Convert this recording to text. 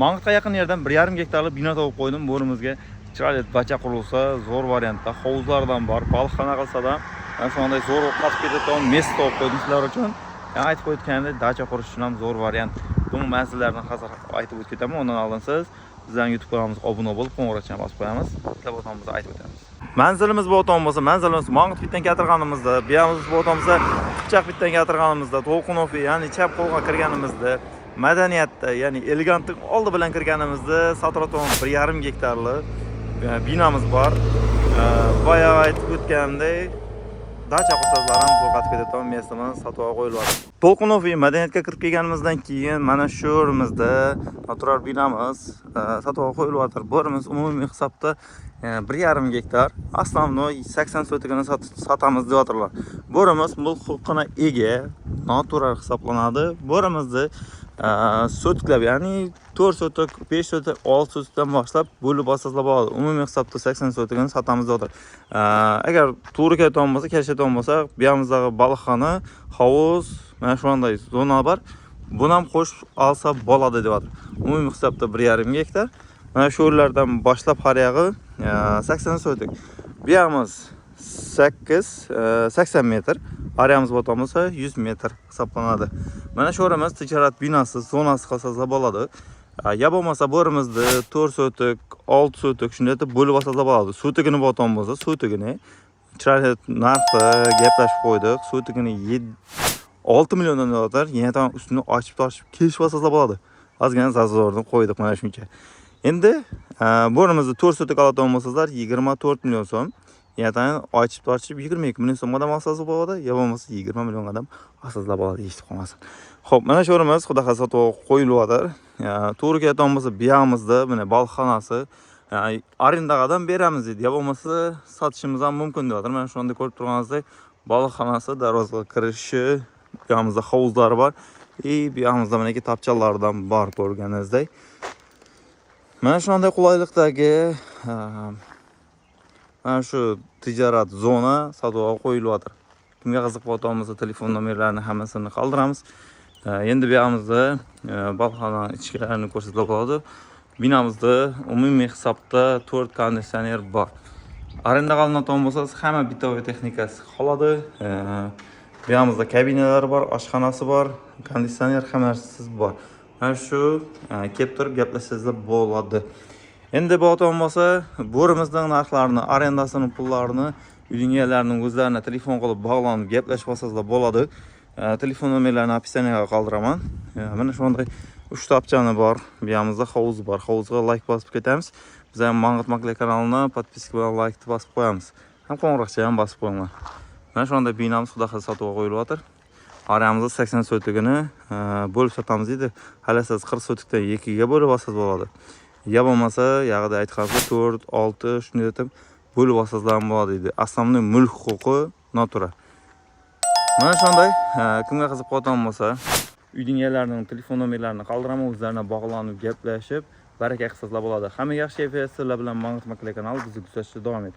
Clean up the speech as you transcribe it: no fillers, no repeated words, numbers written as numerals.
Mang'itga yaqin yerdan 1,5 gektarlik bino topib qo'ydim. Bo'rimizga chiroyli bacha qurilsa, zo'r variantda hovuzlardan bor, baliqxona qilsa-da, mana shunday zo'r o'qib ketadigan messi topib qo'ydim sizlar uchun. Yani aytib o'tganimdek, dacha qurish uchun ham zo'r variant. Bu manzillarni hozir aytib o'tib ketaman. Undan oldin siz bizning YouTube kanalimizga obuna bo'lib, qo'ng'iroqchani bosib qo'yamiz. Sizlar o'tamizda aytib o'tamiz. Manzilimiz bu o'tam bo'lsa, manzilimiz Mang'it bitdan keltirganimizda, buyamiz bu o'tamizda Qipchoq bitdan keltirganimizda, To'lqinov, ya'ni chap qo'lga kirganimizda, madaniyatda, ya'ni elegantlik oldi bilan kirganimizda Satraton 1,5 gektarlik binamiz bor. Boya aytib o'tganimdek, dacha qilsazlar ham zo'qatib ketadigan mestimiz sotuvga qo'yiladi. To'lqinov madaniyatga kirib kelganimizdan keyin mana shu o'rimizda natural binamiz sotuvga qo'yilyapti. Bo'rimiz umumiy hisobda 1,5 gektar, основной 80 sotikini sotamiz deyaptilar. Bo'rimiz mulk huquqiga ega, natural hisoblanadi. Bo'rimizni sotiklab, ya'ni 4 sotik, 5 sotik, 6 sotikdan boshlab bo'lib asoslanib oladi. Umumiy hisobda 80 sotikini sotamiz deyapti. Agar to'g'ri keladigan bo'lsa, kelishadigan bo'lsa, bu yamizdagi baliqxona, hovuz, mana shunday zona bor. Buni ham qo'shib olsa bo'ladi deyapti. Umumiy hisobda 1,5 gektar. Mana shu yerlardan boshlab har yog'i 80 sotik. Bu yamiz 80 metr, arayamiz bo'lsa 100 metr hisoblanadi. Mana shu yerimiz tijorat binosi zonasi qilsangiz bo'ladi. Ya bo'lmasa bo'rimizni 4 sotik, 6 sotik shunday deb bo'lib olsangiz bo'ladi. Sotigini bo'lsa, sotigini chiroyli narxi gaplashib qo'ydik. Sotigini 6 milliondan deyaptilar. Yana ham ustini ochib kelishib olsangiz bo'ladi. Ozgina zazorni qo'ydik mana shuncha. Endi bo'rimizni 4 sotik oladigan bo'lsangiz 24 million so'm. Yana ochib 22 million so'mdan olsangiz bo'ladi, yo bo'lmasa 20 million qadam olsangiz bo'ladi, eshitib qolmasin. Xo'p, mana shu yerimiz xudo xohlasa sotuvga qo'yilyapti. To'g'ri keladigan bo'lsa, buyamizda mana baliqxonasi arendaga beramiz deydi, yo bo'lmasa sotishimiz ham mumkin deyapti. Mana shunda ko'rib turganingizdek, baliqxonasi darvozaga kirishi, buyamizda hovuzlari bor. Buyamizda mana tapchalardan bor ko'rganingizdek. Mana shunday qulaylikdagi mana shu tijorat zona sotuvga qo'yilyapti. Kimga qiziq bo'lsa, telefon nomerlarini hammasini qoldiramiz. Endi bu yamizda baliqxona ichkilarini ko'rsatib bo'ladi. Binamizda umumiy hisobda 4 konditsioner bor. Arendaga olinadigan bo'lsa, hamma bitoviy texnikasi qoladi. Bu yamizda kabinalar bor, oshxonasi bor, konditsioner hammasi bor. Mana shu kelib turib gaplashsangiz bo'ladi. Endi bu o'tam bo'lsa, bo'rimizning narxlarini, arendasini, pullarini uyning egalarining o'zlariga telefon qilib bog'lanib gaplashib olsangiz bo'ladi. Telefon nomerlarini opisiyaga qoldiraman. Mana shunday 3 tapchani bor. Bu yamizda hovuz bor. Hovuzga like bosib ketamiz. Biz ham Mang'it Makler kanalini podpiska bilan like bosib qo'yamiz. Ham qo'ng'iroqcha ham bosib qo'yinglar. Mana shunday binamiz xudo xohlasa sotuvga qo'yilyapti. Aramizda 80 sotigini bo'lib sotamiz deydi. Hali siz 40 sotikdan 2 ga bo'lib olsangiz bo'ladi. Ya bo'lmasa, yog'ida aytganimiz 4, 6 shunday deb bo'lib olsangiz ham bo'ladi deydi. Asosiy mulk huquqi natural. Mana shunday, kimga qiziq qolgan bo'lsa, uyning egalarining telefon nomerlarini qoldiraman, o'zlariga bog'lanib gaplashib, baraka qilsanglar bo'ladi. Hamma yaxshi kayfiyat sizlar bilan Mang'it Makler kanali bizni kuzatishda davom eting.